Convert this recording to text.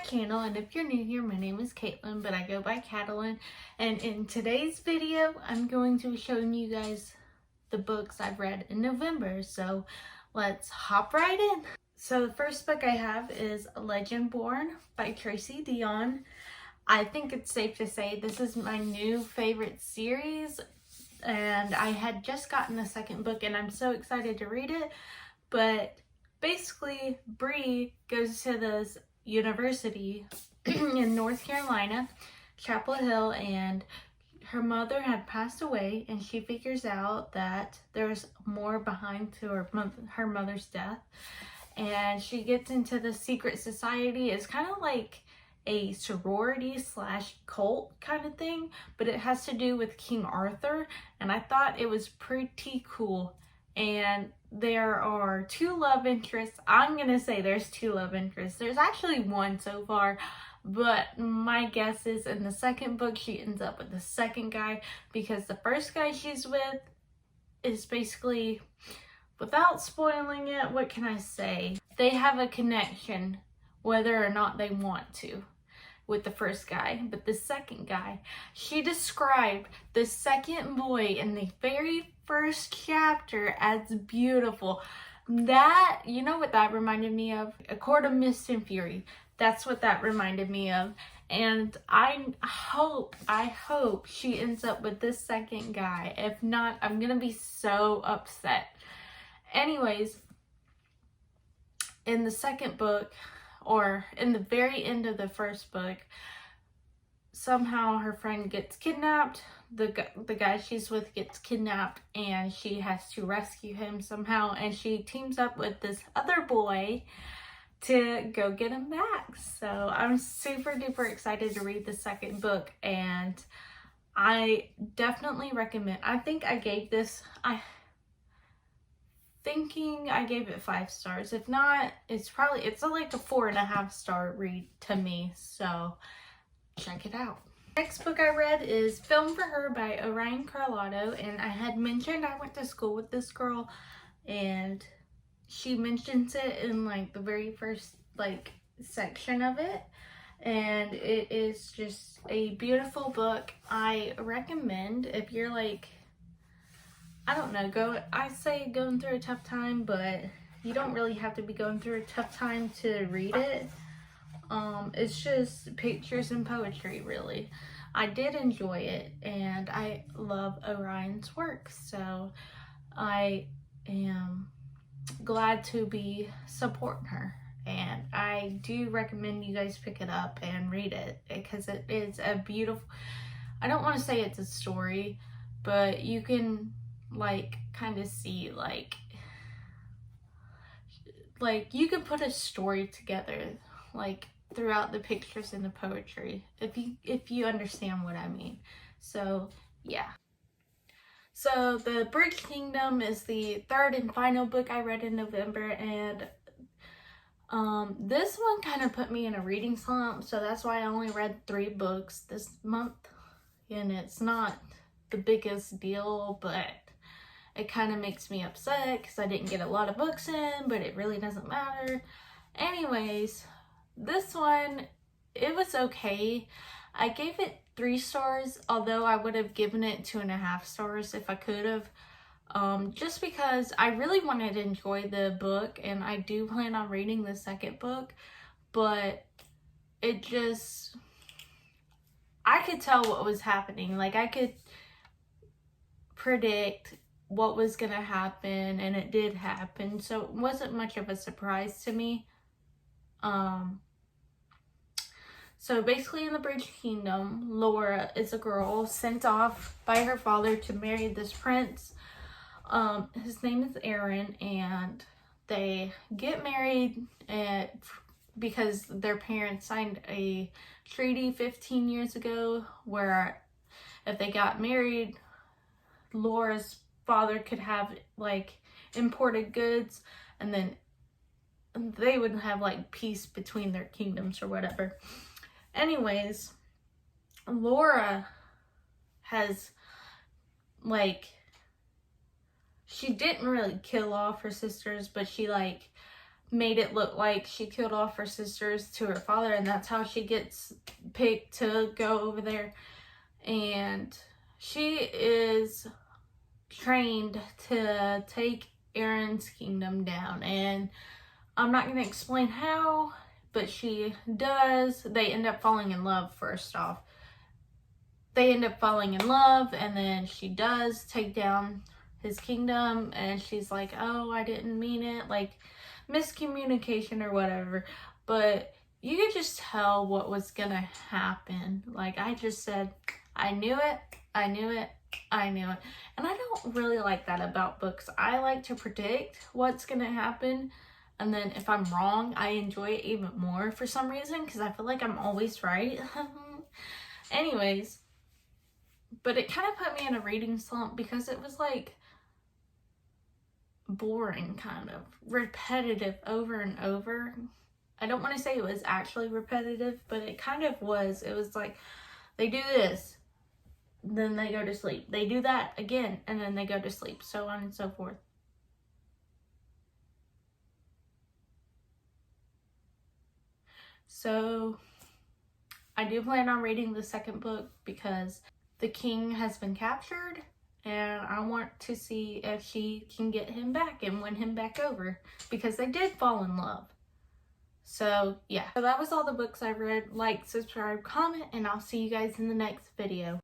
channel, and if you're new here, my name is Caitlin, but I go by Catalin, and in today's video I'm going to be showing you guys the books I've read in November, so let's hop right in. So the first book I have is Legendborn by Tracy Deonn. I think it's safe to say this is my new favorite series, and I had just gotten the second book and I'm so excited to read it. But basically, Bree goes to this university in North Carolina, Chapel Hill, and her mother had passed away, and she figures out that there's more behind to her mother's death, and she gets into the secret society. It's kind of like a sorority slash cult kind of thing, but it has to do with King Arthur, and I thought it was pretty cool. And there are two love interests. I'm gonna say there's two love interests. There's actually one so far, but my guess is in the second book she ends up with the second guy, because the first guy she's with is basically, without spoiling it, what can I say? They have a connection whether or not they want to with the first guy. But the second guy, she described the second boy in the very first chapter as beautiful. That, you know what that reminded me of? A Court of Mist and Fury. That's what that reminded me of. And I hope she ends up with this second guy. If not, I'm gonna be so upset. Anyways, in the second book, or in the very end of the first book, somehow her friend gets kidnapped. The guy she's with gets kidnapped, and she has to rescue him somehow, and she teams up with this other boy to go get him back. So I'm super duper excited to read the second book, and I definitely recommend. I think I gave this, I gave it 5 stars. If not, it's like a 4.5 star read to me, so check it out. Next book I read is Film for Her by Orion Carlotto, and I had mentioned I went to school with this girl, and she mentions it in like the very first like section of it, and it is just a beautiful book. I recommend if you're like, I don't know, I say going through a tough time, but you don't really have to be going through a tough time to read it. It's just pictures and poetry, really. I did enjoy it, and I love Orion's work, so I am glad to be supporting her, and I do recommend you guys pick it up and read it, because it is a beautiful, I don't want to say it's a story, but you can like kind of see like you can put a story together like throughout the pictures and the poetry, if you understand what I mean. So yeah. So The Bridge Kingdom is the third and final book I read in November, and this one kind of put me in a reading slump, so that's why I only read 3 books this month, and it's not the biggest deal, but it kind of makes me upset because I didn't get a lot of books in, but it really doesn't matter. Anyways, this one, it was okay. I gave it 3 stars, although I would have given it 2.5 stars if I could have. Just because I really wanted to enjoy the book, and I do plan on reading the second book, but it just, I could tell what was happening. Like, I could predict what was gonna happen, and it did happen, so it wasn't much of a surprise to me. So basically in the Bridge Kingdom, Laura is a girl sent off by her father to marry this prince. His name is Aaron, and they get married because their parents signed a treaty 15 years ago where if they got married, Laura's father could have like imported goods, and then they would have like peace between their kingdoms or whatever. Anyways, Laura has like, she didn't really kill off her sisters, but she like made it look like she killed off her sisters to her father, and that's how she gets picked to go over there. And she is trained to take Eren's kingdom down, and I'm not going to explain how, but she does. They end up falling in love. First off, they end up falling in love, and then she does take down his kingdom, and she's like, oh, I didn't mean it, like miscommunication or whatever. But you could just tell what was gonna happen. Like, I just said, I knew it, I knew it, I knew it. And I don't really like that about books. I like to predict what's gonna happen, and then if I'm wrong, I enjoy it even more for some reason, because I feel like I'm always right. Anyways, but it kind of put me in a reading slump because it was like boring, kind of repetitive over and over. I don't want to say it was actually repetitive, but it kind of was. It was like, they do this, then they go to sleep. They do that again, and then they go to sleep, so on and so forth. So I do plan on reading the second book because the king has been captured, and I want to see if she can get him back and win him back over, because they did fall in love. So yeah, so that was all the books I read. Like, subscribe, comment, and I'll see you guys in the next video.